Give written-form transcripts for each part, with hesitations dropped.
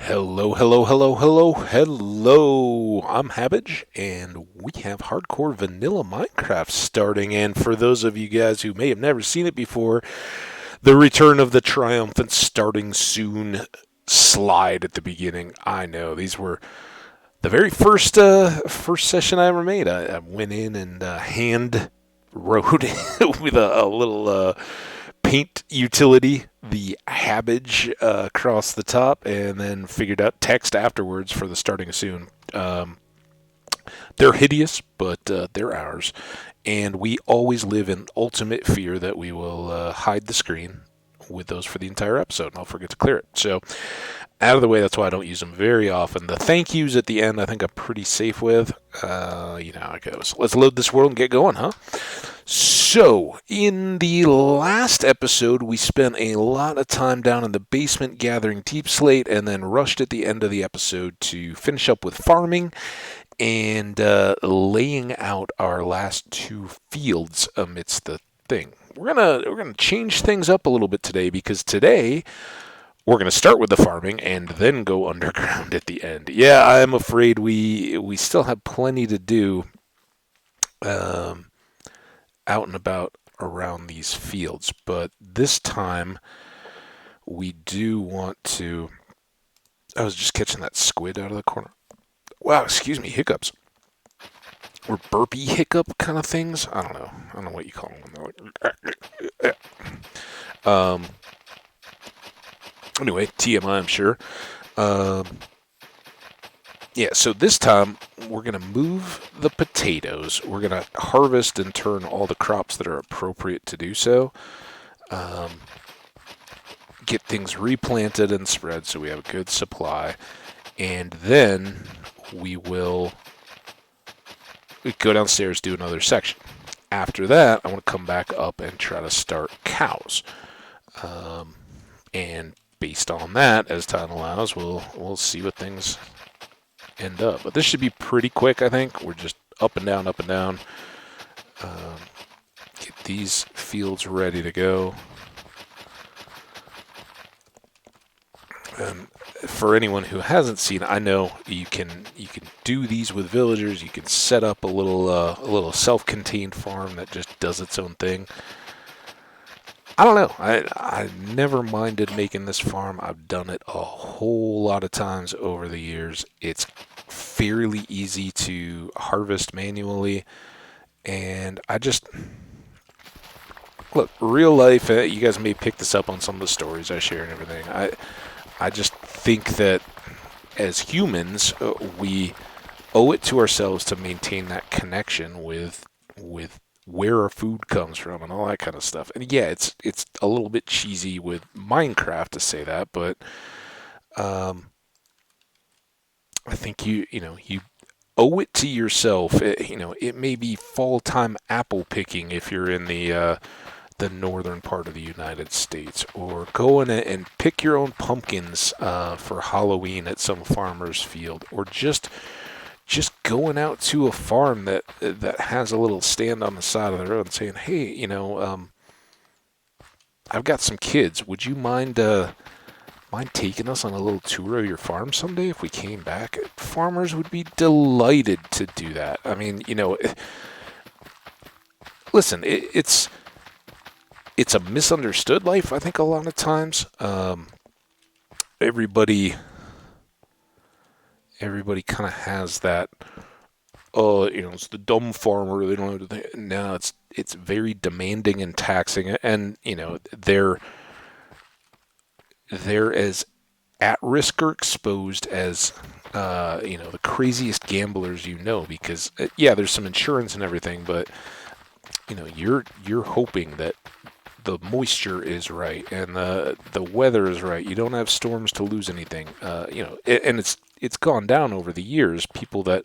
Hello, hello, hello, hello, hello. I'm Hambbage, and we have hardcore vanilla Minecraft starting. And for those of you guys who may have never seen it before, the return of the triumphant starting soon slide at the beginning. I know these were the very first session I ever made. I went in and hand wrote with a little paint utility, the Hambbage across the top, and then figured out text afterwards for the starting soon. They're hideous, but they're ours. And we always live in ultimate fear that we will hide the screen with those for the entire episode, and I'll forget to clear it. So, out of the way, that's why I don't use them very often. The thank yous at the end, I think I'm pretty safe with. You know how it goes. Let's load this world and get going, huh? So, in the last episode, we spent a lot of time down in the basement gathering deep slate and then rushed at the end of the episode to finish up with farming and laying out our last two fields amidst the thing. We're gonna change things up a little bit today because today we're gonna start with the farming and then go underground at the end. Yeah, I'm afraid we still have plenty to do. Um, Out and about around these fields, but this time we do want to. I was just catching that squid out of the corner. Wow, excuse me, hiccups. Or burpy hiccup kind of things. I don't know. I don't know what you call them. Um. Anyway, TMI, I'm sure. Um. Yeah, so this time we're going to move the potatoes. We're going to harvest and turn all the crops that are appropriate to do so. Um, get things replanted and spread so we have a good supply. And then we will go downstairs, do another section. After that, I want to come back up and try to start cows. And based on that, as time allows, we'll see what things end up. But this should be pretty quick, I think. We're just up and down, up and down. Get these fields ready to go. And for anyone who hasn't seen, I know you can do these with villagers. You can set up a little self-contained farm that just does its own thing. I don't know. I never minded making this farm. I've done it a whole lot of times over the years. It's fairly easy to harvest manually, and I just look real life. You guys may pick this up on some of the stories I share and everything. I just think that as humans, we owe it to ourselves to maintain that connection with where our food comes from and all that kind of stuff. And yeah, it's a little bit cheesy with Minecraft to say that, but I think you owe it to yourself. It may be fall time apple picking if you're in the northern part of the United States, or go in and pick your own pumpkins for Halloween at some farmer's field, or just going out to a farm that has a little stand on the side of the road and saying, "Hey, I've got some kids. Would you mind taking us on a little tour of your farm someday if we came back?" Farmers would be delighted to do that. I mean, listen, it's a misunderstood life, I think, a lot of times. Everybody kind of has that. Oh, it's the dumb farmer. They don't know. No, it's very demanding and taxing, and they're as at risk or exposed as the craziest gamblers because yeah, there's some insurance and everything, but you're hoping that the moisture is right and the weather is right. You don't have storms to lose anything. And it's gone down over the years. People that,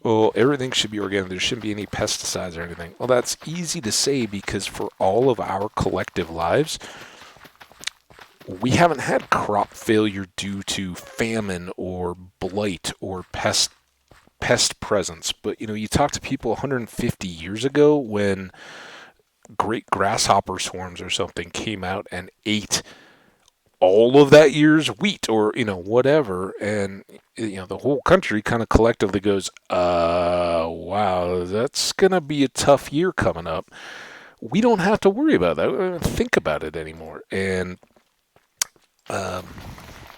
oh, everything should be organic. There shouldn't be any pesticides or anything. Well, that's easy to say because for all of our collective lives, we haven't had crop failure due to famine or blight or pest presence. But you talk to people 150 years ago when great grasshopper swarms or something came out and ate all of that year's wheat or whatever, and the whole country kind of collectively goes, wow, that's gonna be a tough year coming up. We don't have to worry about that. We don't even think about it anymore. And um,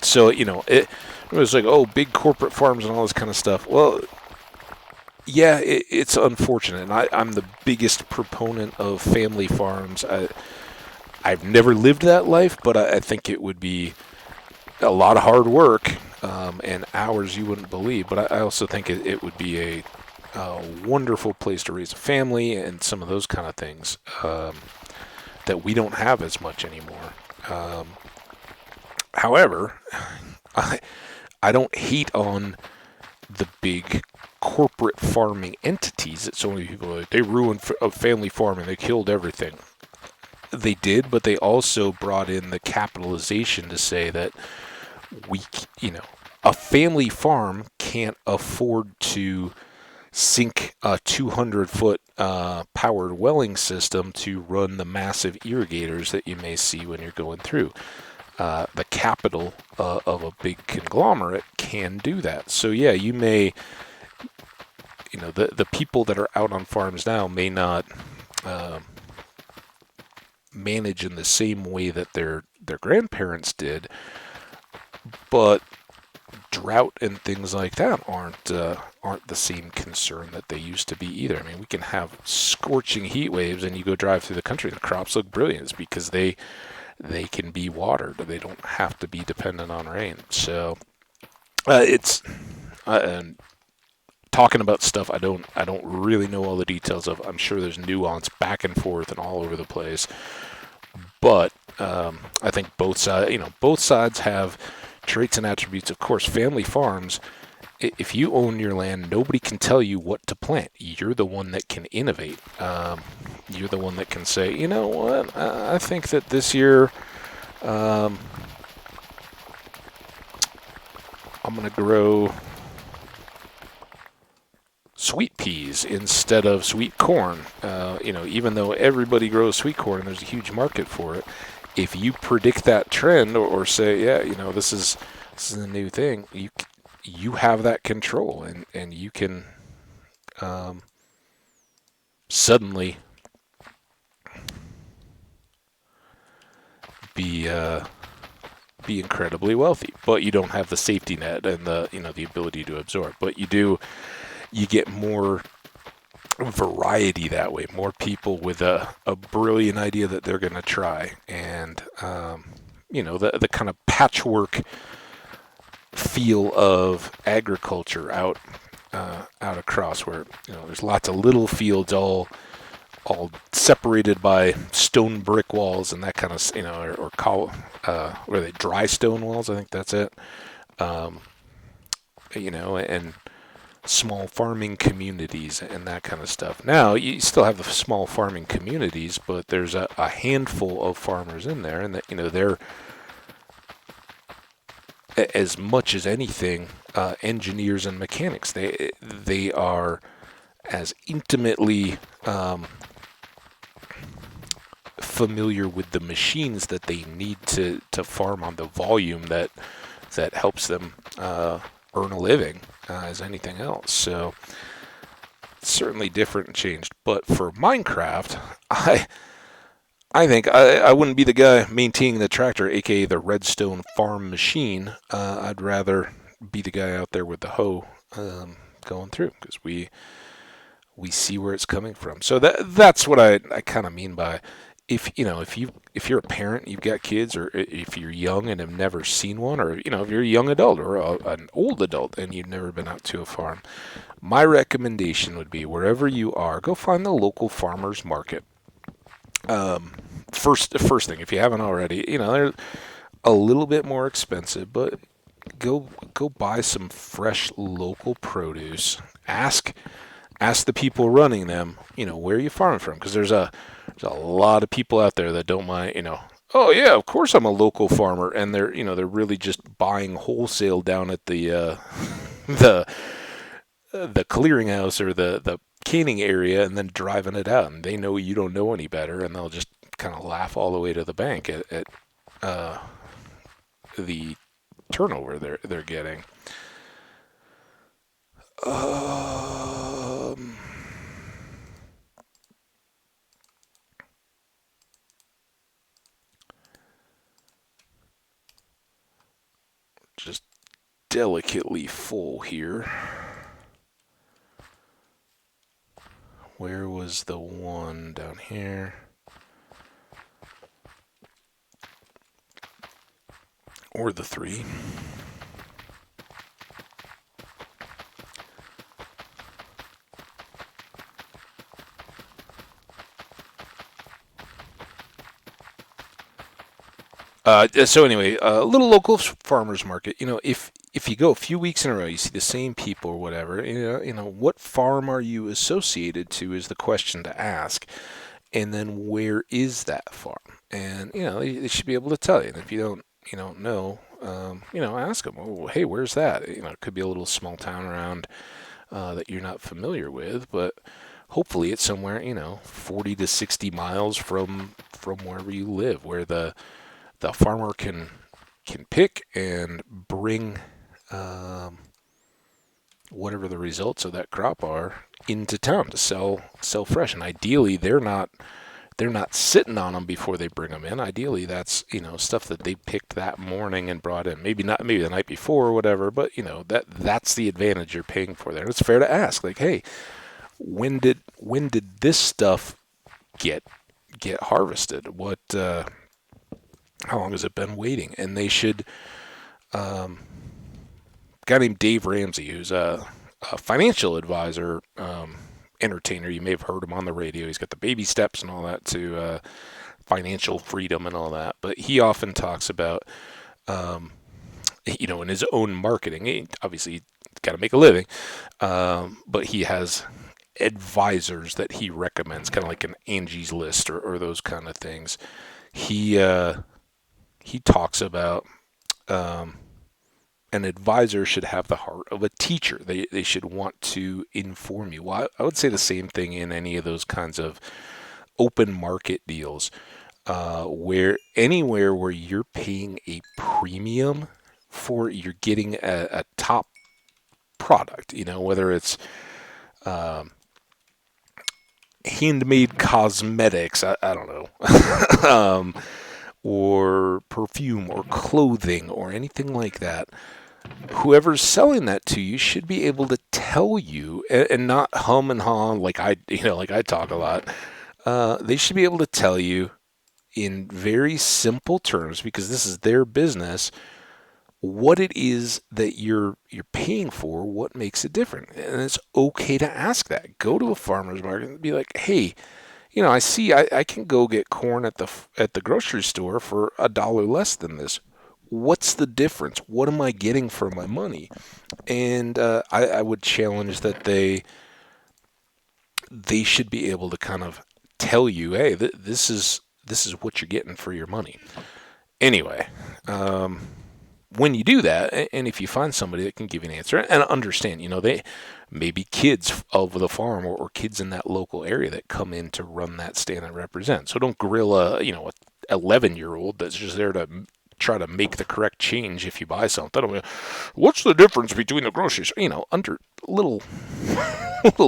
so it was like, oh, big corporate farms and all this kind of stuff. Well, yeah, it's unfortunate. And I'm the biggest proponent of family farms. I've never lived that life, but I think it would be a lot of hard work and hours you wouldn't believe. But I also think it would be a wonderful place to raise a family and some of those kind of things that we don't have as much anymore. However, I don't hate on the big corporate farming entities that so many people are like, they ruined family farming, they killed everything. They did, but they also brought in the capitalization to say that we, a family farm can't afford to sink a 200-foot powered welling system to run the massive irrigators that you may see when you're going through. The capital of a big conglomerate can do that. So yeah, you may, the people that are out on farms now may not manage in the same way that their grandparents did, but drought and things like that aren't the same concern that they used to be either. I mean, we can have scorching heat waves, and you go drive through the country, the crops look brilliant. It's because they can be watered. They don't have to be dependent on rain. So it's talking about stuff I don't really know all the details of. I'm sure there's nuance back and forth and all over the place. But I think both sides have traits and attributes. Of course, family farms, if you own your land, nobody can tell you what to plant. You're the one that can innovate. You're the one that can say, you know what, I think that this year I'm going to grow sweet peas instead of sweet corn. Even though everybody grows sweet corn and there's a huge market for it, if you predict that trend or say, yeah, this is a new thing, you have that control, and you can suddenly be incredibly wealthy. But you don't have the safety net and the ability to absorb. But you get more variety that way. More people with a brilliant idea that they're going to try, and the kind of patchwork feel of agriculture out across, where there's lots of little fields all separated by stone brick walls and that kind of what are they, dry stone walls? I think that's it. And small farming communities and that kind of stuff. Now you still have the small farming communities, but there's a handful of farmers in there, and that they're, as much as anything, engineers and mechanics. They are as intimately familiar with the machines that they need to farm on the volume that helps them earn a living as anything else. So it's certainly different and changed. But for Minecraft, I think I wouldn't be the guy maintaining the tractor, aka the redstone farm machine. I'd rather be the guy out there with the hoe going through, because we see where it's coming from. So that's what I kind of mean by, if you're a parent, you've got kids, or if you're young and have never seen one, or if you're a young adult or an old adult and you've never been out to a farm, my recommendation would be, wherever you are, go find the local farmers market. First thing, if you haven't already, they're a little bit more expensive, but go buy some fresh local produce. Ask the people running them, where are you farming from? Because there's a lot of people out there that don't mind, oh yeah, of course I'm a local farmer, and they're really just buying wholesale down at the the clearinghouse or the canning area, and then driving it out, and they know you don't know any better, and they'll just kind of laugh all the way to the bank at the turnover they're getting. Just delicately full here. Where was the one down here? Or the 3? So anyway, a little local farmers market. If you go a few weeks in a row, you see the same people or whatever. What farm are you associated to is the question to ask, and then where is that farm? And they should be able to tell you. And if you don't know, ask them. Oh, hey, where's that? It could be a little small town around that you're not familiar with, but hopefully it's somewhere 40 to 60 miles from wherever you live, where the farmer can pick and bring whatever the results of that crop are into town to sell fresh. And ideally, they're not sitting on them before they bring them in. Ideally, that's stuff that they picked that morning and brought in. Maybe the night before or whatever, but that's the advantage you're paying for there. And it's fair to ask, like, hey, when did this stuff get harvested? What how long has it been waiting? And they should, a guy named Dave Ramsey, who's a financial advisor, entertainer. You may have heard him on the radio. He's got the baby steps and all that to financial freedom and all that. But he often talks about, in his own marketing, he obviously got to make a living, but he has advisors that he recommends, kind of like an Angie's List or those kind of things. He talks about an advisor should have the heart of a teacher. They should want to inform you. Well, I would say the same thing in any of those kinds of open market deals, anywhere where you're paying a premium for, you're getting a top product. Whether it's handmade cosmetics, I don't know. Or perfume or clothing or anything like that, whoever's selling that to you should be able to tell you and not hum and haw like I talk a lot. They should be able to tell you in very simple terms, because this is their business, what it is that you're paying for, what makes it different. And it's okay to ask that. Go to a farmer's market and be like, hey, I see I can go get corn at the grocery store for $1 less than this. What's the difference? What am I getting for my money? And I would challenge that they should be able to kind of tell you, hey, this is what you're getting for your money. Anyway, when you do that, and if you find somebody that can give you an answer and understand, they maybe kids of the farm or kids in that local area that come in to run that stand and represent. So don't grill a 11-year-old that's just there to try to make the correct change if you buy something. I mean, what's the difference between the groceries? Under little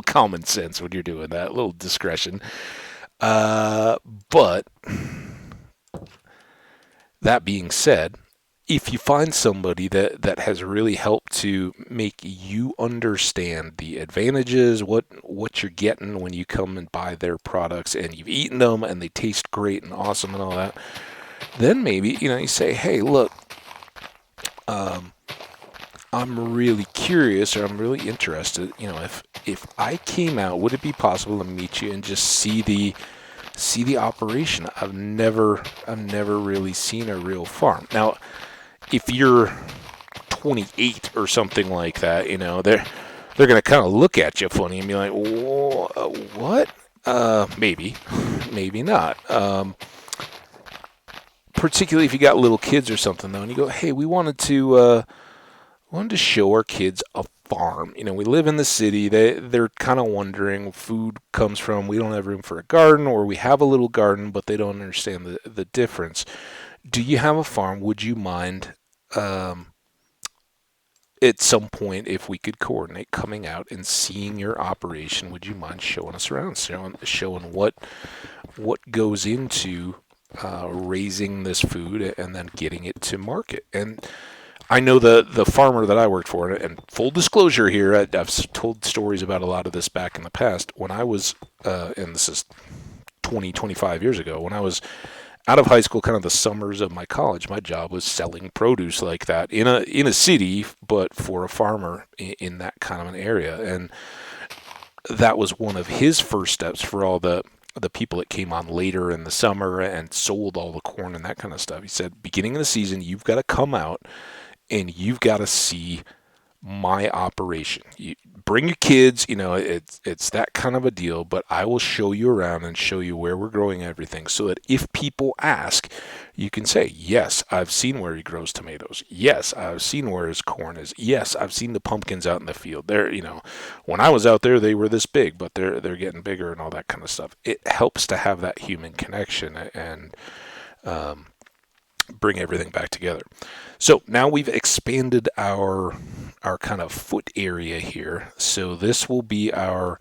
common sense when you're doing that, a little discretion. But that being said, if you find somebody that has really helped to make you understand the advantages, what you're getting when you come and buy their products, and you've eaten them and they taste great and awesome and all that, then maybe you say, hey, look, I'm really curious, or I'm really interested. If I came out, would it be possible to meet you and just see the operation? I've never really seen a real farm. Now, if you're 28 or something like that, they're going to kind of look at you funny and be like, what? Maybe not. Particularly if you got little kids or something, though, and you go, hey, we wanted to show our kids a farm. We live in the city. They're kind of wondering where food comes from. We don't have room for a garden, or we have a little garden, but they don't understand the difference. Do you have a farm? Would you mind um, at some point, if we could coordinate coming out and seeing your operation, would you mind showing us around, showing what goes into raising this food and then getting it to market? And I know the farmer that I worked for, and full disclosure here, I've told stories about a lot of this back in the past. When I was, and this is 20, 25 years ago, when I was out of high school, kind of the summers of my college, my job was selling produce like that in a city, but for a farmer in that kind of an area. And that was one of his first steps for all the people that came on later in the summer and sold all the corn and that kind of stuff. He said, beginning of the season, you've got to come out and you've got to see my operation. You bring your kids, it's that kind of a deal, but I will show you around and show you where we're growing everything so that if people ask, you can say, yes, I've seen where he grows tomatoes. Yes, I've seen where his corn is. Yes, I've seen the pumpkins out in the field. They're, when I was out there, they were this big, but they're getting bigger and all that kind of stuff. It helps to have that human connection and bring everything back together. So now we've expanded our kind of foot area here. So this will be our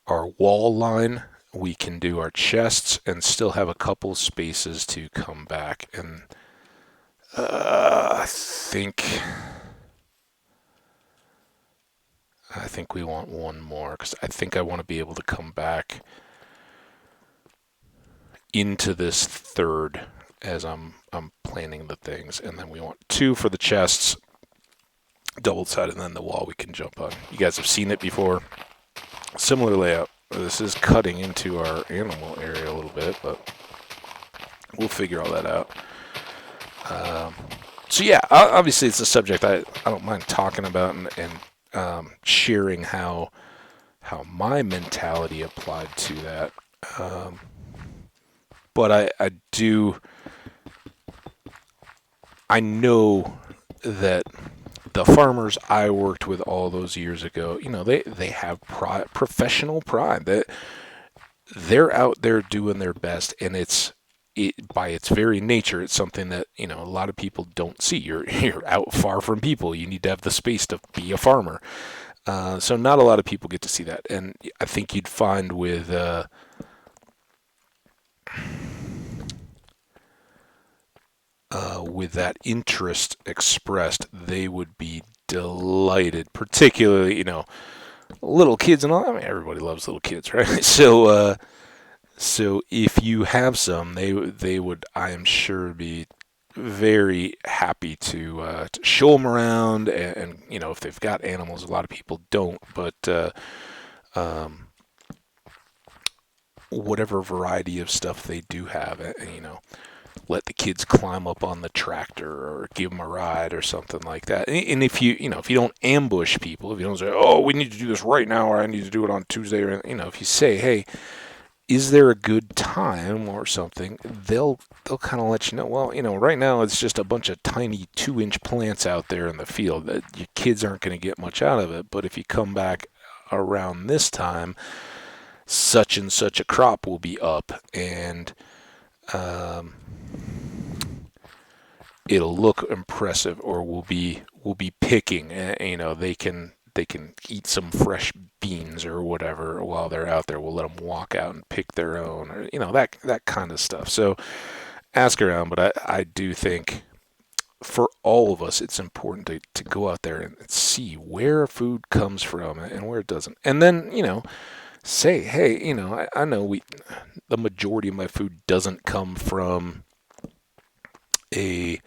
wall line. We can do our chests and still have a couple spaces to come back. And I think we want one more because I think I want to be able to come back into this third as I'm planning the things, and then we want two for the chests, double-sided, and then the wall we can jump on. You guys have seen it before. Similar layout. This is cutting into our animal area a little bit, but we'll figure all that out. So yeah, obviously it's a subject I don't mind talking about and sharing how my mentality applied to that. But I know that the farmers I worked with all those years ago, they have pride, professional pride, that they're out there doing their best, and by its very nature, it's something that a lot of people don't see. You're out far from people. You need to have the space to be a farmer. So not a lot of people get to see that, and I think you'd find with that interest expressed, they would be delighted, particularly, little kids and all. I mean, everybody loves little kids, right? So if you have some, they would, I am sure, be very happy to show them around, and if they've got animals, a lot of people don't, but whatever variety of stuff they do have, let the kids climb up on the tractor or give them a ride or something like that. And if you don't ambush people, if you don't say, oh, we need to do this right now, or I need to do it on Tuesday, or, if you say, hey, is there a good time or something, they'll kind of let you know, well, right now it's just a bunch of tiny 2-inch plants out there in the field that your kids aren't going to get much out of it. But if you come back around this time, such and such a crop will be up, and it'll look impressive, or we'll be picking. They can eat some fresh beans or whatever while they're out there. We'll let them walk out and pick their own, or that kind of stuff. So ask around, but I do think for all of us, it's important to go out there and see where food comes from and where it doesn't, and then say, hey, I know the majority of my food doesn't come from a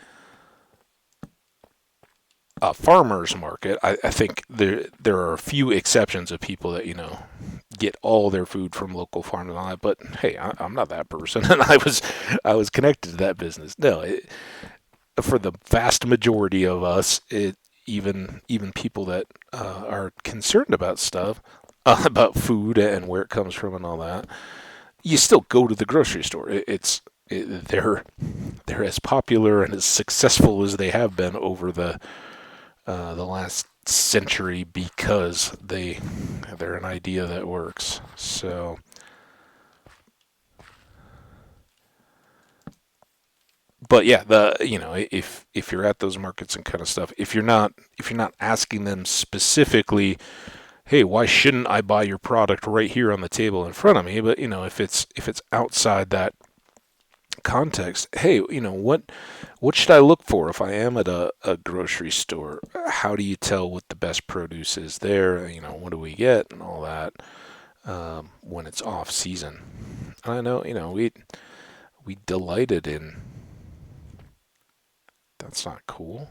farmer's market. I think there are a few exceptions of people that get all their food from local farms and all that. But hey, I'm not that person, and I was connected to that business. No, for the vast majority of us, even people that are concerned about stuff, about food and where it comes from and all that, you still go to the grocery store. They're as popular and as successful as they have been over the last century because they're an idea that works. So But yeah, if you're at those markets and kind of stuff, if you're not asking them specifically, hey, why shouldn't I buy your product right here on the table in front of me? But if it's outside that context, hey, what should I look for if I am at a grocery store? How do you tell what the best produce is there? What do we get and all that when it's off season? I know, we delighted in. That's not cool.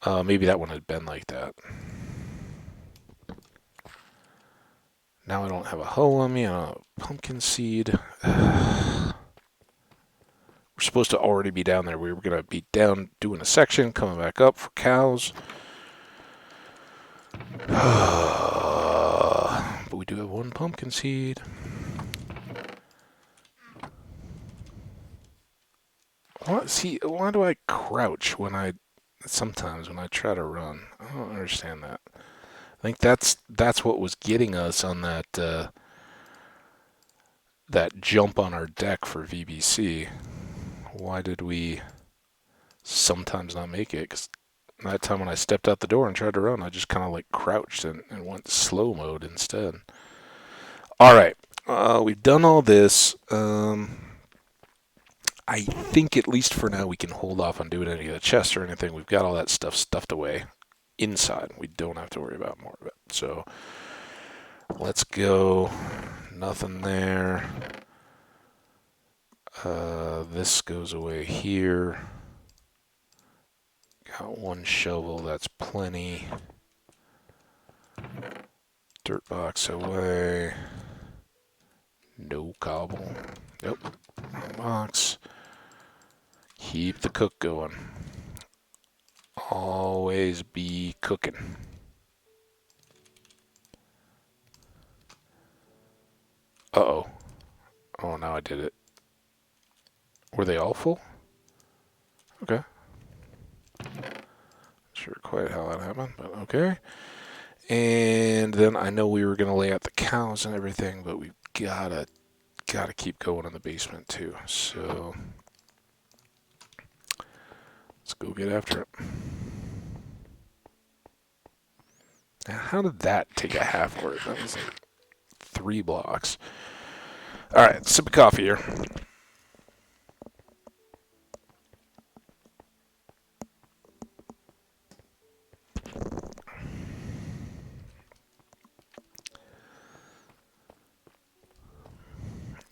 Maybe that one had been like that. Now I don't have a hoe on me. I don't have a pumpkin seed. We're supposed to already be down there. We were going to be down doing a section, coming back up for cows. But we do have one pumpkin seed. Why do I crouch sometimes when I try to run? I don't understand that. I think that's what was getting us on that jump on our deck for VBC. Why did we sometimes not make it? Because that time when I stepped out the door and tried to run, I just kind of like crouched and went slow mode instead. All right, we've done all this. I think at least for now we can hold off on doing any of the chests or anything. We've got all that stuff stuffed away inside. We don't have to worry about more of it. So let's go. Nothing there. This goes away here. Got one shovel, that's plenty. Dirt box away. No cobble. Nope. Box. Keep the cook going. Always be cooking. Uh-oh. Oh, now I did it. Were they all full? Okay. Sure quite how that happened, but okay. And then I know we were going to lay out the cows and everything, but we've gotta keep going in the basement too. So let's go get after it. Now, how did that take a half word? That was like 3 blocks. All right, sip of coffee here.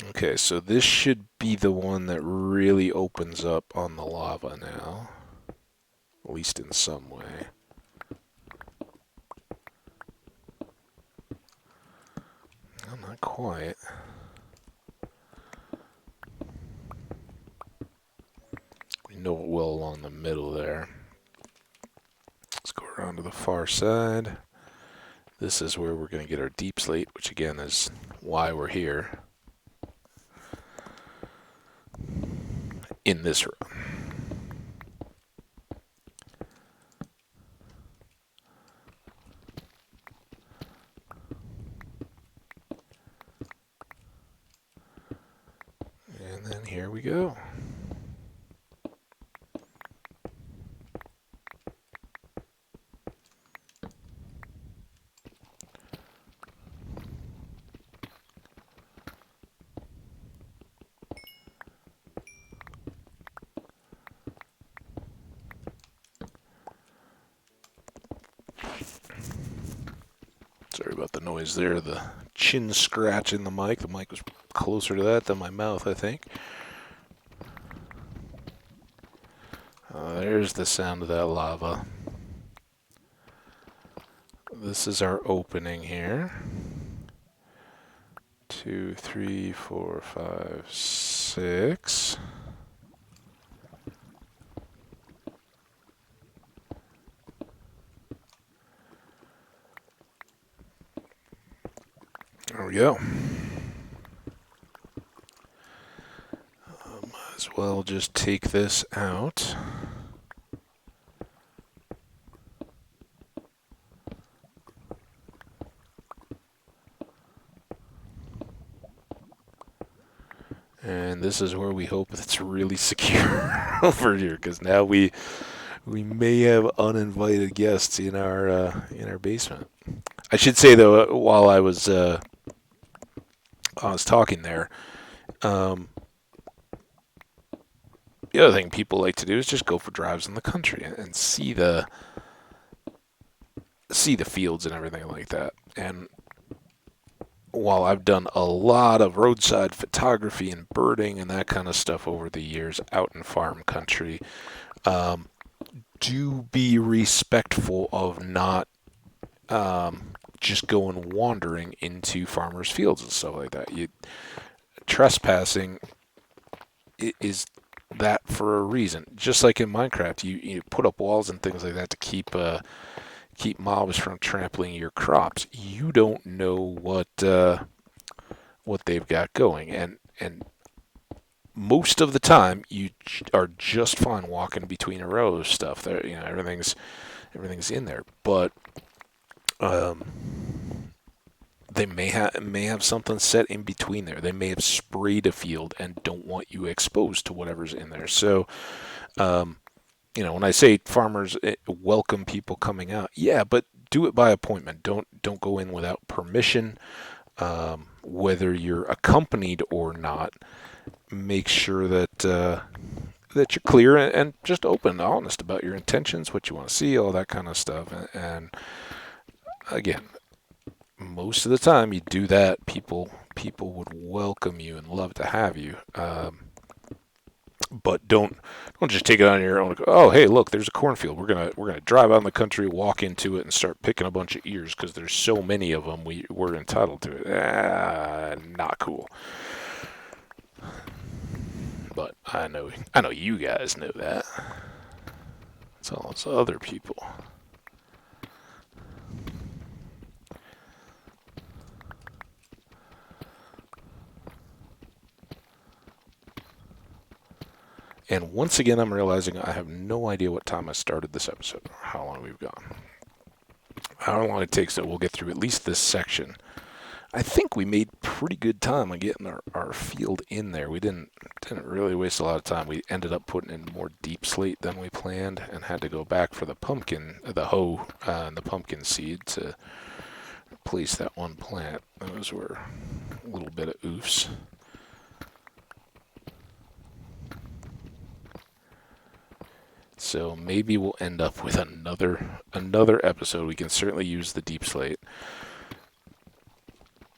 Okay, so this should be the one that really opens up on the lava now. At least in some way. Well, not quite. We know it will along the middle there. Let's go around to the far side. This is where we're going to get our deep slate, which again is why we're here. In this room. And then here we go. Sorry about the noise there, the chin scratch in the mic. The mic was closer to that than my mouth, I think. There's the sound of that lava. This is our opening here. 2, 3, 4, 5, 6. There we go. Might as well just take this out. And this is where we hope it's really secure over here, because now we may have uninvited guests in our basement. I should say though, while I was talking there, um, the other thing people like to do is just go for drives in the country and see the fields and everything like that. And while I've done a lot of roadside photography and birding and that kind of stuff over the years out in farm country, um, do be respectful of not just going wandering into farmers' fields and stuff like that. Trespassing is that for a reason. Just like in Minecraft, you put up walls and things like that to keep mobs from trampling your crops. You don't know what they've got going, and most of the time you are just fine walking between a row of stuff. There, everything's in there, but um, they may have something set in between there. They may have sprayed a field and don't want you exposed to whatever's in there. So, um, when I say farmers welcome people coming out, yeah, but do it by appointment. Don't go in without permission. Whether you're accompanied or not, make sure that you're clear and just open and honest about your intentions, what you want to see, all that kind of stuff. And again, most of the time you do that, people would welcome you and love to have you. But don't just take it on your own. Oh, hey, look, there's a cornfield. We're gonna drive out in the country, walk into it, and start picking a bunch of ears because there's so many of them. We're entitled to it. Not cool. But I know you guys know that. It's all those other people. And once again, I'm realizing I have no idea what time I started this episode, or how long we've gone. How long it takes that we'll get through at least this section. I think we made pretty good time on getting our field in there. We didn't really waste a lot of time. We ended up putting in more deep slate than we planned and had to go back for the hoe, and the pumpkin seed to replace that one plant. Those were a little bit of oofs. So maybe we'll end up with another episode. We can certainly use the deep slate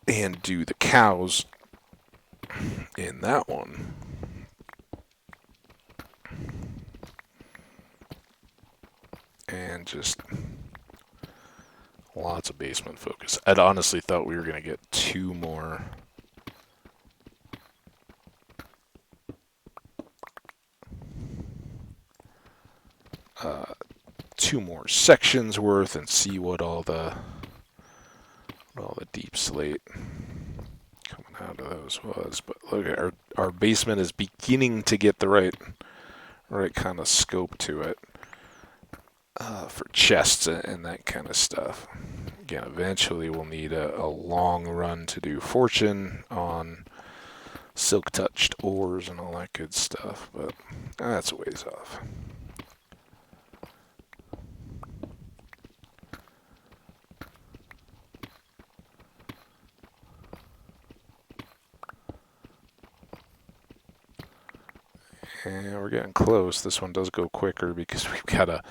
and do the cows in that one. And just lots of basement focus. I'd honestly thought we were going to get two more sections worth and see what all the deep slate coming out of those was. But look, our basement is beginning to get the right kind of scope to it for chests and that kind of stuff. Again, eventually we'll need a long run to do fortune on silk touched ores and all that good stuff, but that's a ways off. And we're getting close. This one does go quicker because we've got a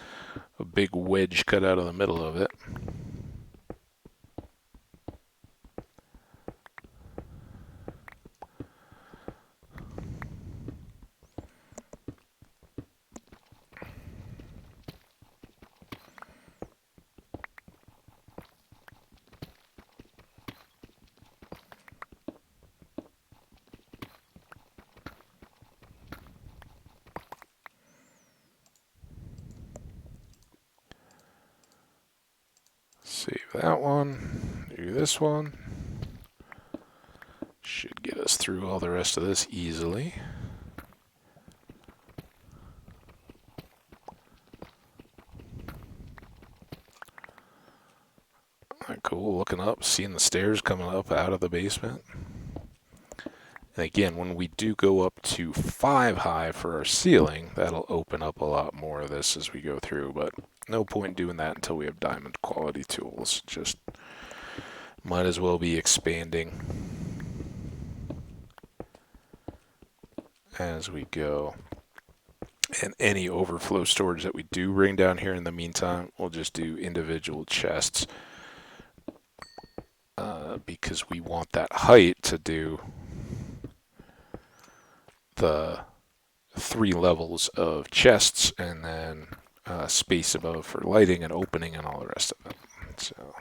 big wedge cut out of the middle of it. Save that one. Do this one. Should get us through all the rest of this easily. Cool, looking up, seeing the stairs coming up out of the basement. And again, when we do go up to 5 high for our ceiling, that'll open up a lot more of this as we go through, but no point doing that until we have diamond quality tools. Just might as well be expanding as we go. And any overflow storage that we do bring down here in the meantime, we'll just do individual chests because we want that height to do the 3 levels of chests and then space above for lighting and opening and all the rest of it. So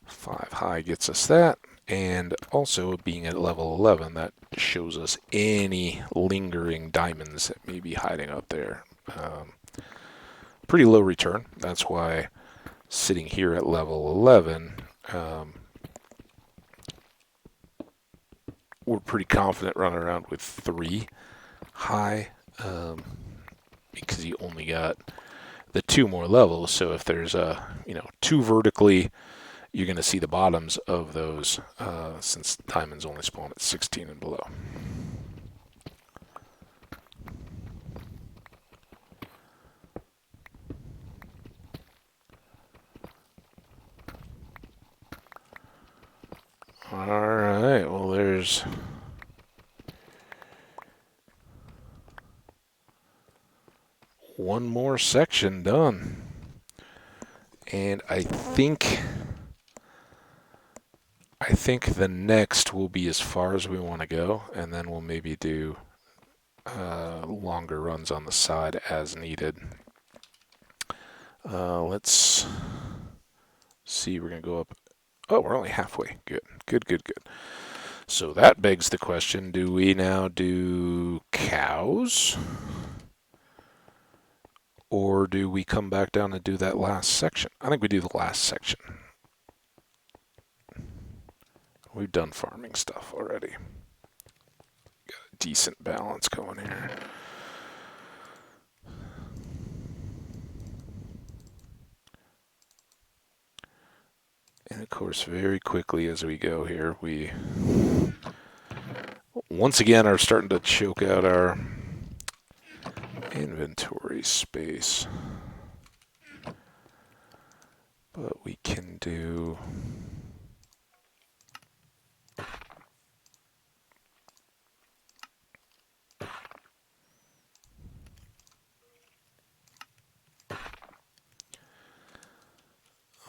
5 high gets us that, and also being at level 11, that shows us any lingering diamonds that may be hiding up there. Pretty low return. That's why sitting here at level 11, we're pretty confident running around with 3 high, because you only got the 2 more levels. So if there's 2 vertically, you're going to see the bottoms of those, since diamonds only spawn at 16 and below. Alright, well there's one more section done. And I think the next will be as far as we want to go, and then we'll maybe do longer runs on the side as needed. Let's see, we're going to go up. Oh, we're only halfway. Good. So that begs the question, do we now do cows? Or do we come back down and do that last section? I think we do the last section. We've done farming stuff already. Got a decent balance going here. And of course, very quickly as we go here, we once again are starting to choke out our inventory space. But we can do...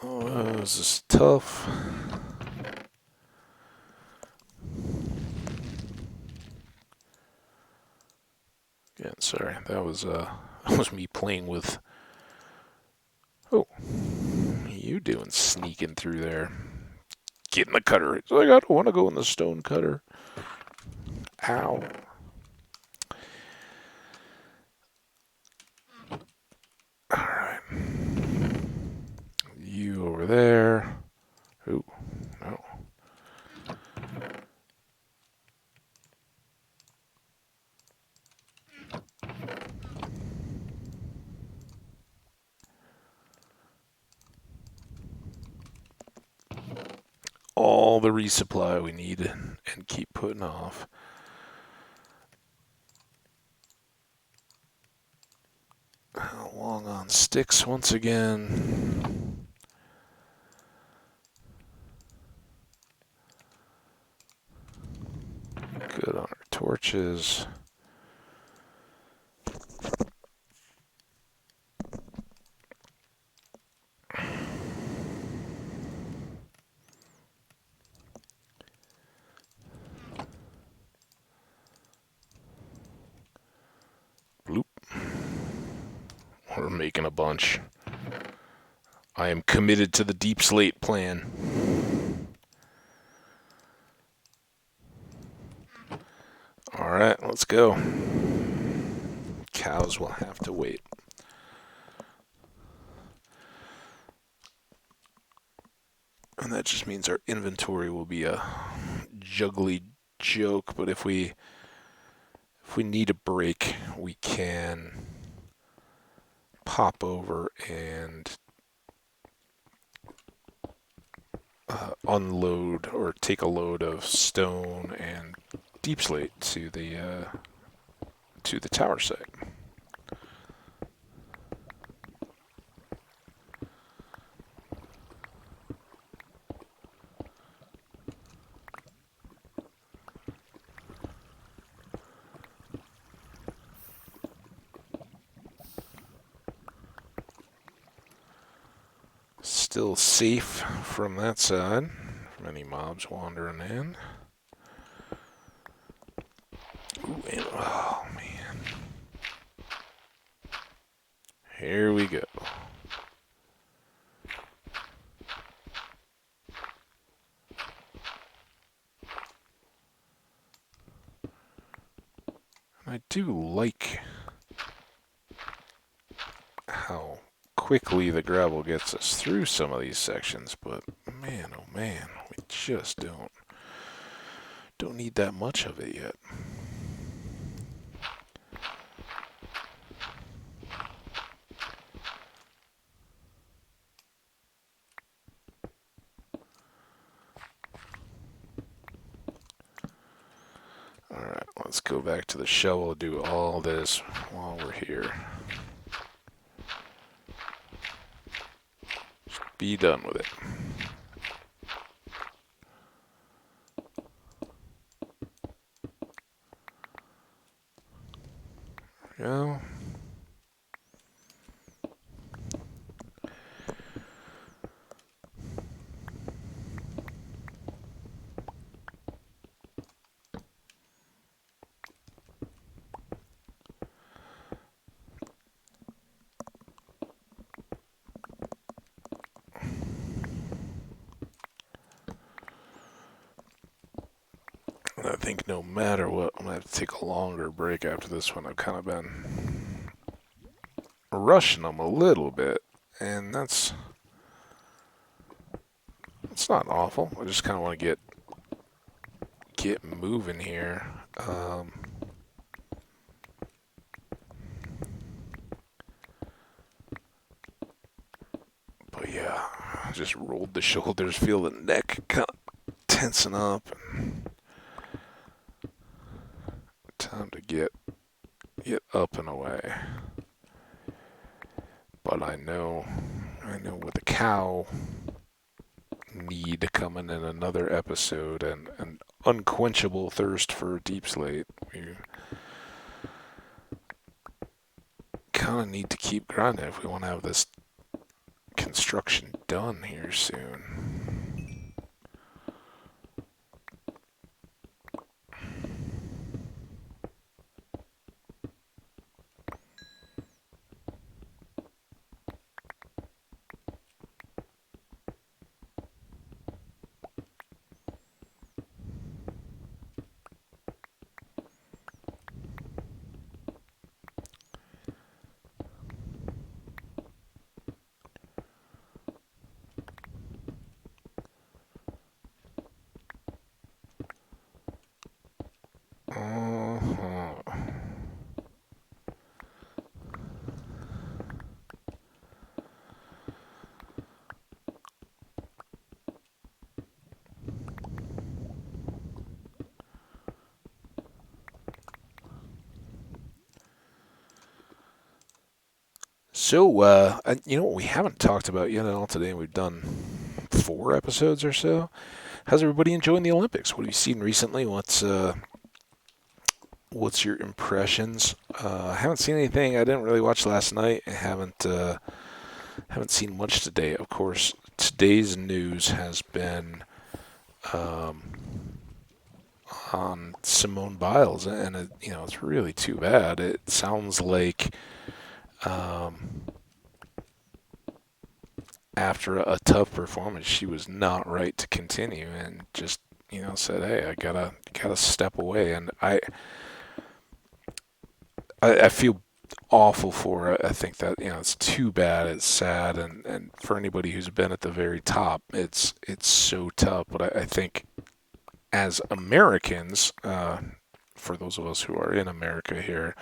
Oh, this is tough. Again, sorry, that was me playing with... Oh, what are you doing sneaking through there? Get in the cutter. It's like, I don't want to go in the stone cutter. Ow. Alright. You over there. Ooh, no. All the resupply we need and keep putting off. Long on sticks once again. Good on our torches. Bloop. We're making a bunch. I am committed to the deep slate plan. Alright, let's go. Cows will have to wait. And that just means our inventory will be a juggly joke, but if we need a break, we can pop over and unload or take a load of stone and deep slate to the tower site. Still safe from that side, from any mobs wandering in. Ooh, and, oh man. Here we go. I do like how quickly the gravel gets us through some of these sections, but man, oh man, we just don't need that much of it yet. Alright, let's go back to the shovel, do all this while we're here. Just be done with it. There we go. I think no matter what, I'm going to have to take a longer break after this one. I've kind of been rushing them a little bit, and it's not awful. I just kind of want to get moving here. But yeah, I just rolled the shoulders, feel the neck kind of tensing up. Time to get up and away. But I know with the cow need coming in another episode and an unquenchable thirst for deep slate, we kind of need to keep grinding if we want to have this construction done here soon. So, you know what we haven't talked about yet at all today? We've done 4 episodes or so. How's everybody enjoying the Olympics? What have you seen recently? What's your impressions? I haven't seen anything. I didn't really watch last night. I haven't seen much today. Of course, today's news has been on Simone Biles, and it's really too bad. It sounds like after a tough performance, she was not right to continue, and just said, "Hey, I gotta step away." And I feel awful for her. I think that it's too bad. It's sad, and for anybody who's been at the very top, it's so tough. But I think as Americans, for those of us who are in America here,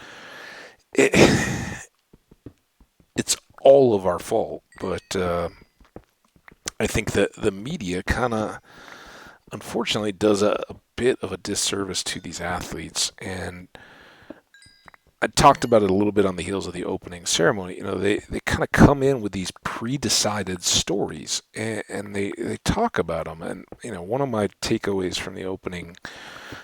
it, it's all of our fault. But I think that the media kind of, unfortunately, does a bit of a disservice to these athletes. And I talked about it a little bit on the heels of the opening ceremony. They kind of come in with these pre-decided stories, and they talk about them. And, one of my takeaways from the opening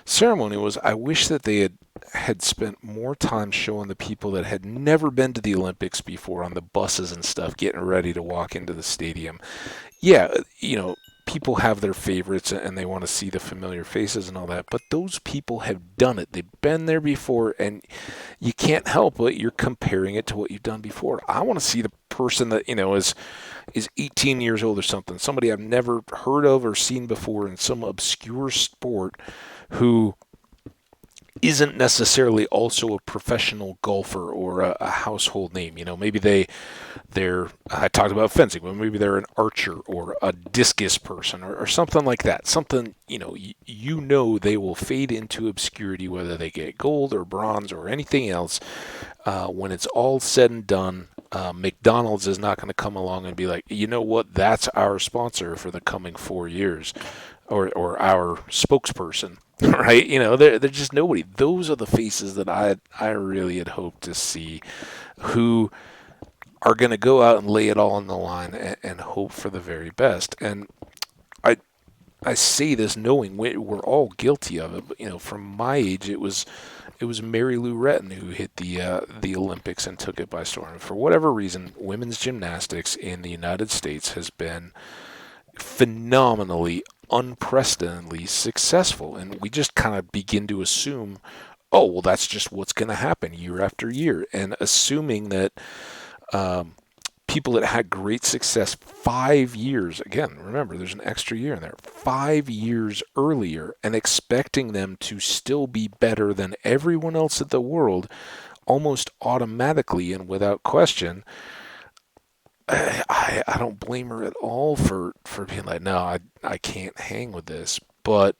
ceremony was I wish that they had spent more time showing the people that had never been to the Olympics before on the buses and stuff, getting ready to walk into the stadium. Yeah, people have their favorites and they want to see the familiar faces and all that, but those people have done it. They've been there before, and you can't help but you're comparing it to what you've done before. I want to see the person that, is 18 years old or something, somebody I've never heard of or seen before in some obscure sport who isn't necessarily also a professional golfer or a household name. Maybe they're I talked about fencing, but maybe they're an archer or a discus person or something like that. Something, they will fade into obscurity, whether they get gold or bronze or anything else. When it's all said and done, McDonald's is not going to come along and be like, you know what, that's our sponsor for the coming 4 years, or our spokesperson. Right? They're just nobody. Those are the faces that I really had hoped to see, who are going to go out and lay it all on the line and hope for the very best. And I say this knowing we're all guilty of it. But from my age, it was Mary Lou Retton who hit the Olympics and took it by storm. For whatever reason, women's gymnastics in the United States has been phenomenally, unprecedentedly successful, and we just kind of begin to assume, oh, well, that's just what's going to happen year after year, and assuming that people that had great success 5 years, again, remember, there's an extra year in there, 5 years earlier, and expecting them to still be better than everyone else in the world almost automatically and without question. I don't blame her at all for being like, no, I can't hang with this. But,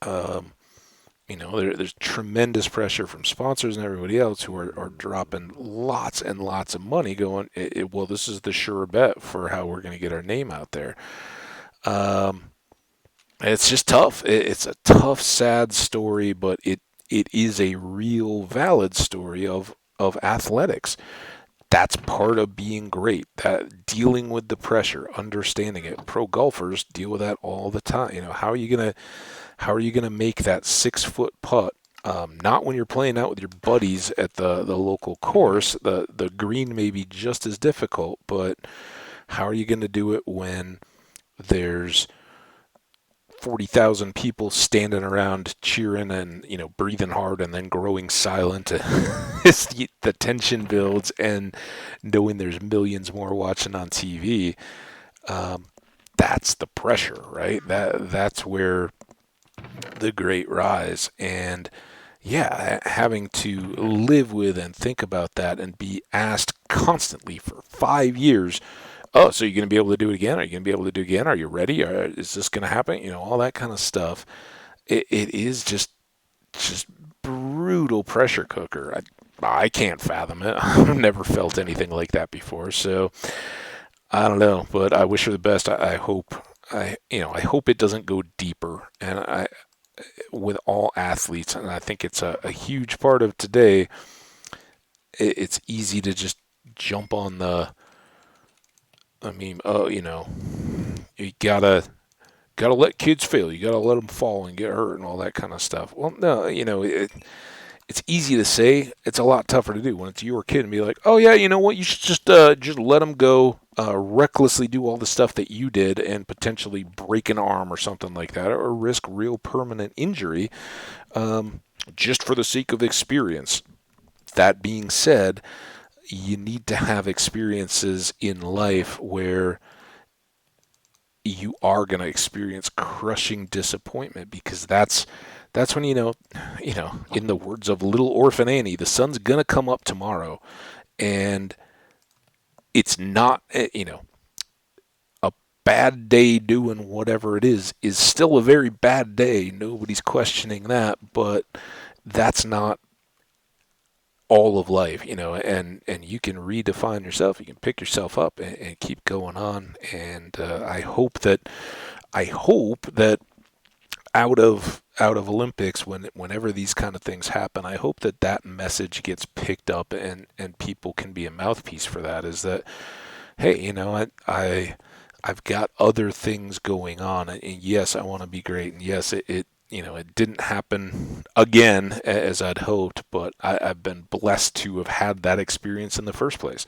there's tremendous pressure from sponsors and everybody else who are dropping lots and lots of money going, well, this is the sure bet for how we're going to get our name out there. It's just tough. It's a tough, sad story, but it is a real valid story of athletics. That's part of being great. That dealing with the pressure, understanding it. Pro golfers deal with that all the time. How are you gonna make that 6-foot putt? Not when you're playing out with your buddies at the local course. The green may be just as difficult, but how are you gonna do it when there's 40,000 people standing around cheering and breathing hard and then growing silent as the tension builds, and knowing there's millions more watching on TV? That's the pressure, right? That's where the great rise. And yeah, having to live with and think about that and be asked constantly for 5 years, oh, so you're going to be able to do it again? Are you going to be able to do it again? Are you ready? Is this going to happen? All that kind of stuff. It is just brutal pressure cooker. I can't fathom it. I've never felt anything like that before. So I don't know, but I wish her the best. I hope I hope it doesn't go deeper. And with all athletes, and I think it's a huge part of today. It's easy to just jump on the. I mean, you gotta let kids fail. You gotta let them fall and get hurt and all that kind of stuff. Well, no, it's easy to say. It's a lot tougher to do when it's your kid and be like, oh yeah, you know what? You should just let them go, recklessly do all the stuff that you did and potentially break an arm or something like that, or risk real permanent injury, just for the sake of experience. That being said, you need to have experiences in life where you are going to experience crushing disappointment, because that's when in the words of Little Orphan Annie, the sun's going to come up tomorrow, and it's not a bad day doing whatever it is still a very bad day. Nobody's questioning that, but that's not all of life, and you can redefine yourself. You can pick yourself up and keep going on. And I hope that out of Olympics, whenever these kind of things happen, I hope that message gets picked up and people can be a mouthpiece for that. Is that, hey, I've got other things going on, and yes, I want to be great, and yes, it didn't happen again as I'd hoped, but I've been blessed to have had that experience in the first place.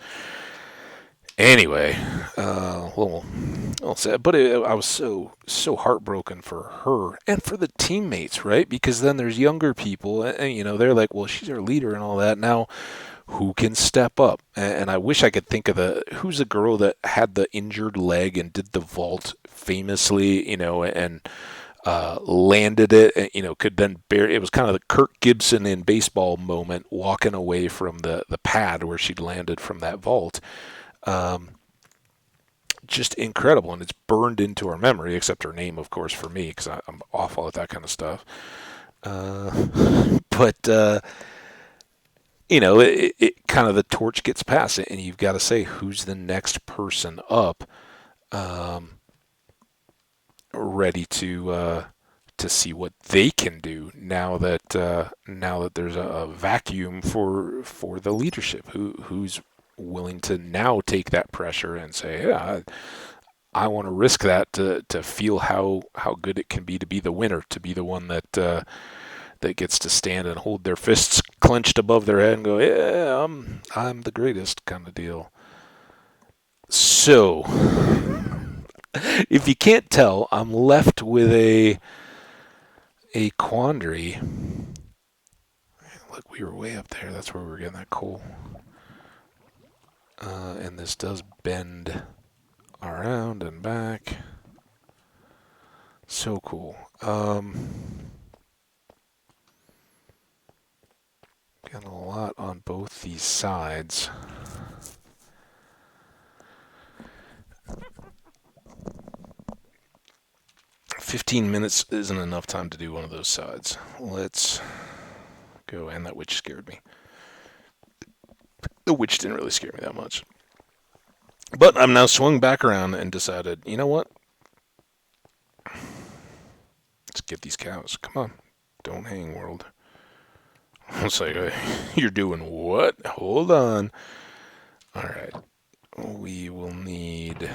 Anyway, well said, but I was so heartbroken for her and for the teammates, right? Because then there's younger people, and they're like, well, she's our leader and all that. Now, who can step up? And I wish I could think of who's the girl that had the injured leg and did the vault famously, and landed it, could then bear. It was kind of the Kirk Gibson in baseball moment, walking away from the pad where she'd landed from that vault. Um, just incredible, and it's burned into our memory, except her name, of course, for me, because I'm awful at that kind of stuff. But it kind of the torch gets passed, and you've got to say who's the next person up, um, ready to see what they can do now that there's a vacuum for the leadership. Who's willing to now take that pressure and say, yeah, I want to risk that to feel how good it can be to be the winner, to be the one that gets to stand and hold their fists clenched above their head and go, yeah, I'm the greatest kind of deal. So, if you can't tell, I'm left with a quandary. Look, we were way up there. That's where we were getting that coal. And this does bend around and back. So cool. Got a lot on both these sides. $15 isn't enough time to do one of those sides. Let's go. And that witch scared me. The witch didn't really scare me that much. But I'm now swung back around and decided, you know what? Let's get these cows. Come on. Don't hang, world. I was like, you're doing what? Hold on. All right. We will need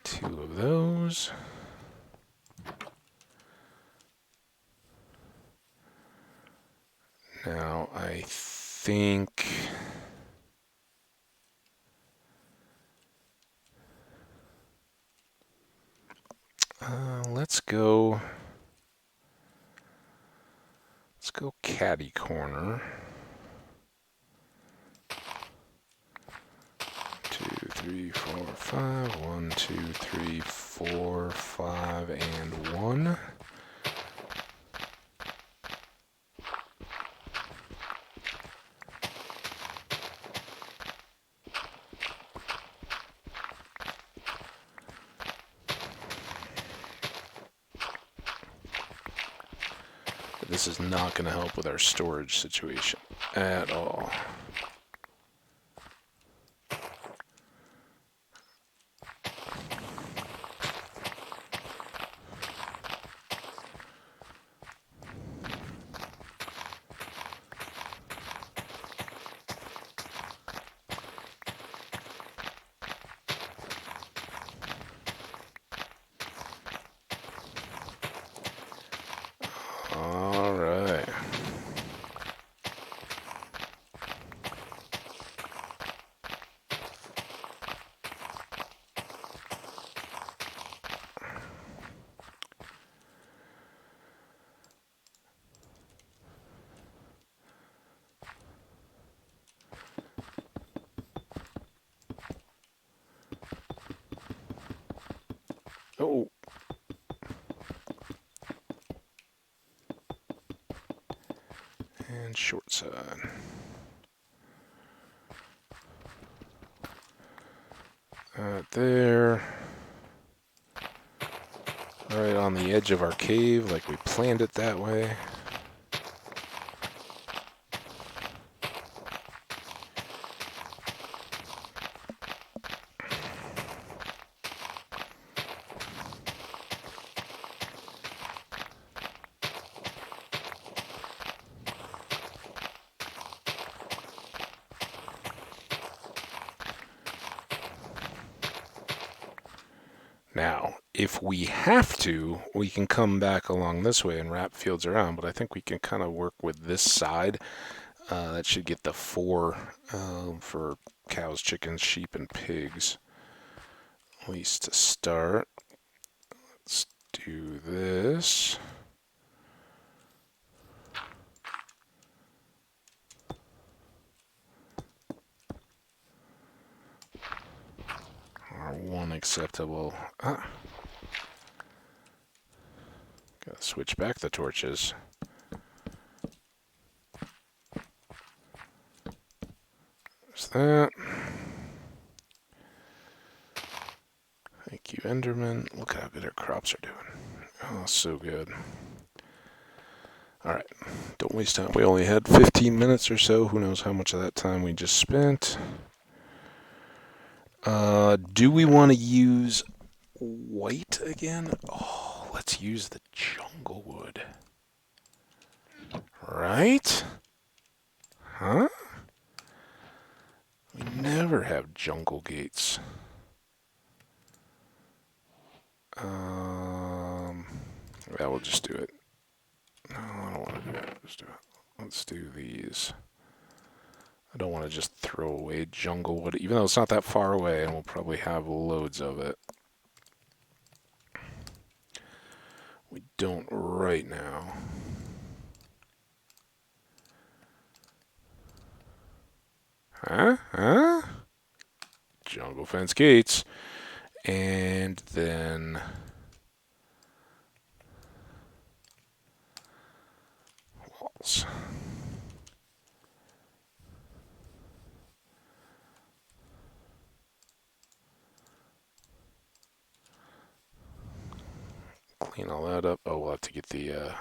2 of those. Now, I think let's go caddy corner. 2, 3, 4, 5. 1, 2, 3, 4, 5, and 1. This is not going to help with our storage situation at all. All right. Oh. And short side. Right there. Right on the edge of our cave, like we planned it that way. Now, if we have to, we can come back along this way and wrap fields around, but I think we can kind of work with this side. That should get the 4 for cows, chickens, sheep, and pigs, at least to start. Let's do this. Our one acceptable. Gotta switch back the torches. There's that. Thank you, Enderman. Look how good our crops are doing. Oh, so good. Alright, don't waste time. We only had 15 minutes or so. Who knows how much of that time we just spent. Do we want to use white again? Oh, let's use the jungle wood. Right? Huh? We never have jungle gates. Yeah, we'll just do it. No, I don't want to do it. Just do it. Let's do these. I don't want to just throw away jungle wood, even though it's not that far away, and we'll probably have loads of it. We don't right now. Huh? Jungle fence gates. And then walls. Clean all that up. Oh, we'll have to get the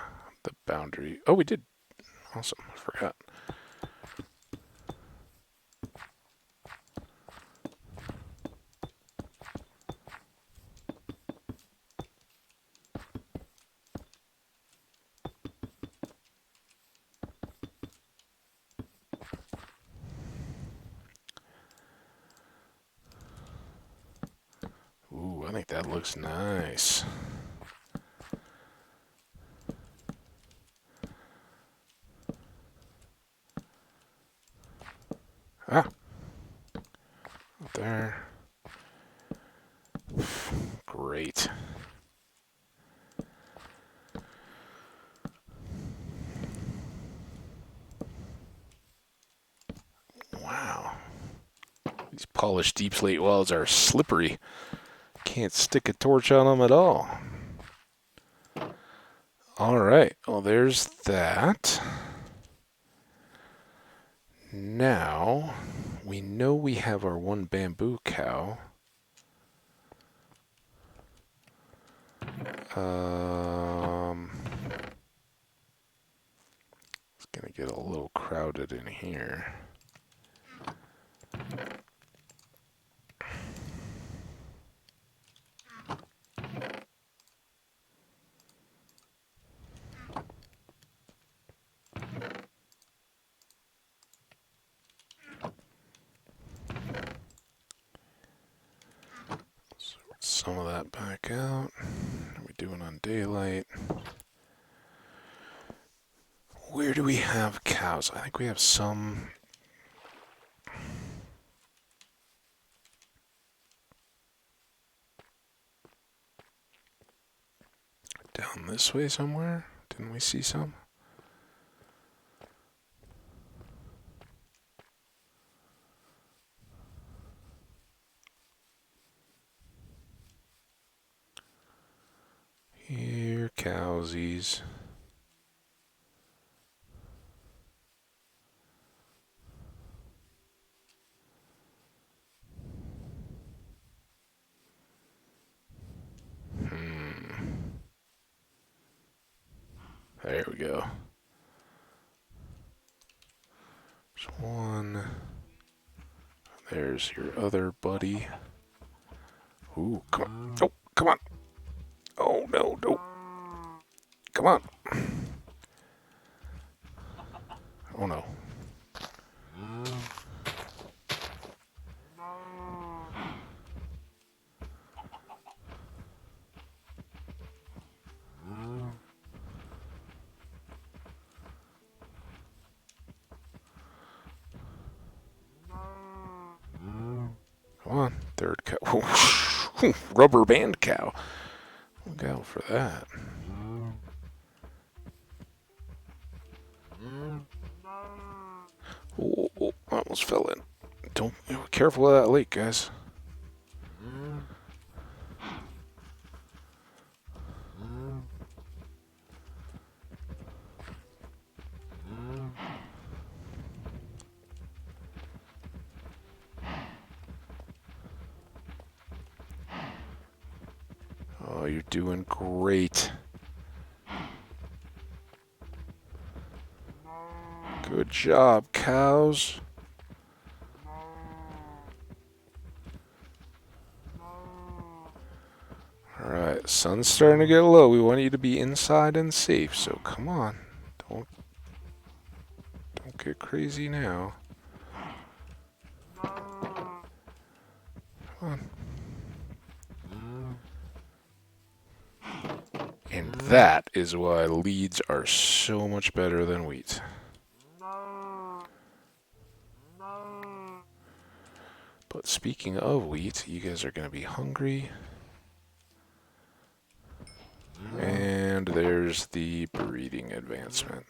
boundary. Oh, we did. Awesome. I forgot. Ooh, I think that looks nice. Ah. There. Great. Wow. These polished deep slate walls are slippery. Can't stick a torch on them at all. Alright, well there's that. Now, we know we have our one bamboo cow. It's gonna get a little crowded in here. Some of that back out. What are we doing on daylight? Where do we have cows? I think we have some. Down this way somewhere? Didn't we see some? Here, cowsies. There we go. There's one. There's your other buddy. Ooh, come on. Oh, come on. Oh, no, no. Come on. Oh, no. third cow. Rubber band cow. Look out for that. Oh, oh, I almost fell in. Don't careful of that leak, guys. Oh, you're doing great. Good job, cows. Alright, sun's starting to get low. We want you to be inside and safe, so come on. Don't get crazy now. Come on. And that is why leads are so much better than wheat. But speaking of wheat, you guys are going to be hungry. And there's the breeding advancement.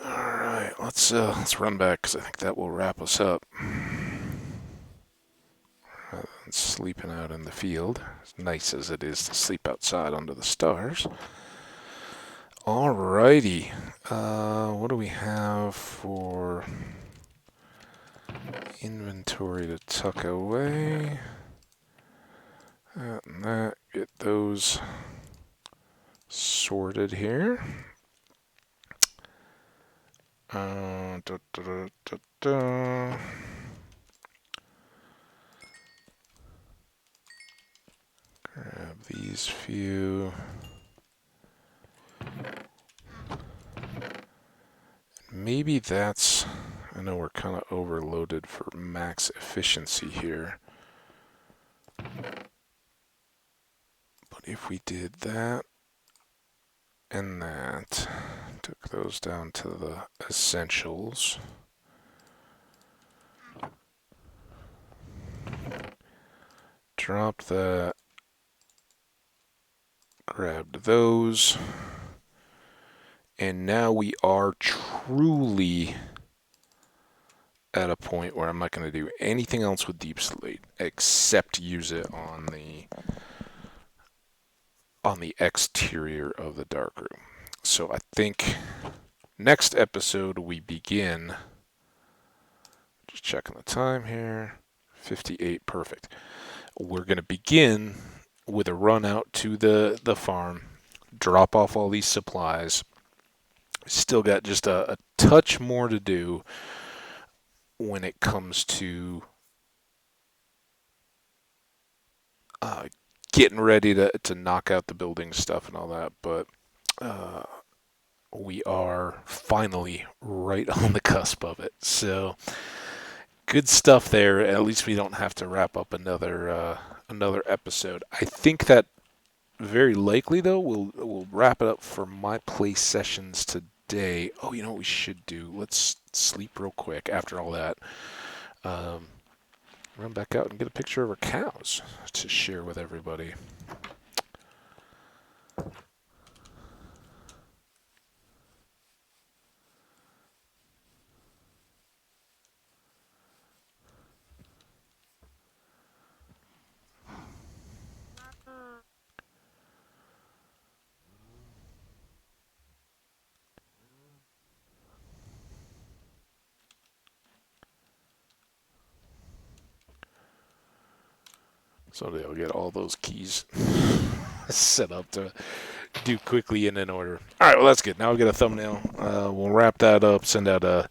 Alright, let's run back because I think that will wrap us up. Rather than sleeping out in the field, as nice as it is to sleep outside under the stars. Alrighty, what do we have for inventory to tuck away? That and that, get those sorted here. Da, da, da, da, da. Grab these few. Maybe that's, I know we're kind of overloaded for max efficiency here. But if we did that and that, took those down to the essentials. Dropped that. Grabbed those. And now we are truly at a point where I'm not going to do anything else with Deep Slate except use it on the exterior of the darkroom. So I think next episode we begin, just checking the time here, 58, perfect. We're going to begin with a run out to the farm, drop off all these supplies. Still got just a touch more to do when it comes to getting ready to knock out the building stuff and all that, but we are finally right on the cusp of it. So good stuff there. At least we don't have to wrap up another episode. I think that very likely though we'll wrap it up for my play sessions today. Oh, you know what we should do? Let's sleep real quick after all that. Run back out and get a picture of our cows to share with everybody. Someday I'll get all those keys set up to do quickly and in order. All right, well, that's good. Now we'll get a thumbnail. We'll wrap that up, send out a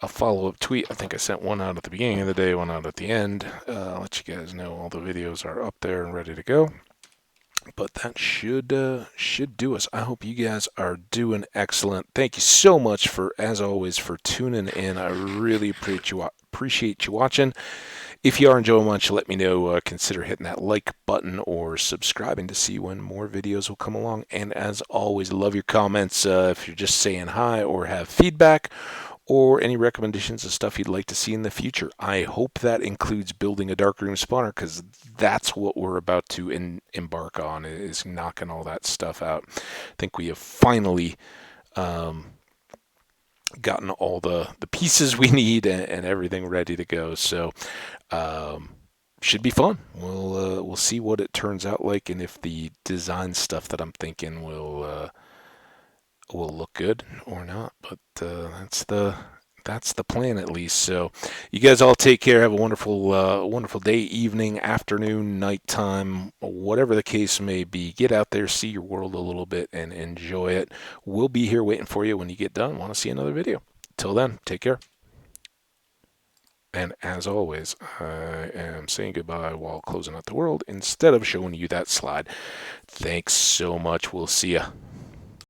follow-up tweet. I think I sent one out at the beginning of the day, one out at the end. I'll let you guys know all the videos are up there and ready to go. But that should do us. I hope you guys are doing excellent. Thank you so much as always, for tuning in. I really appreciate you watching. If you are enjoying much, let me know. Consider hitting that like button or subscribing to see when more videos will come along. And as always, love your comments if you're just saying hi or have feedback, or any recommendations of stuff you'd like to see in the future. I hope that includes building a darkroom spawner, because that's what we're about to embark on, is knocking all that stuff out. I think we have finally gotten all the pieces we need and everything ready to go. So should be fun. We'll see what it turns out like, and if the design stuff that I'm thinking will look good or not. But that's the plan, at least. So you guys all take care. Have a wonderful day, evening, afternoon, nighttime, whatever the case may be. Get out there, see your world a little bit, and enjoy it. We'll be here waiting for you when you get done. Want to see another video. Till then, take care. And as always, I am saying goodbye while closing out the world instead of showing you that slide. Thanks so much. We'll see ya.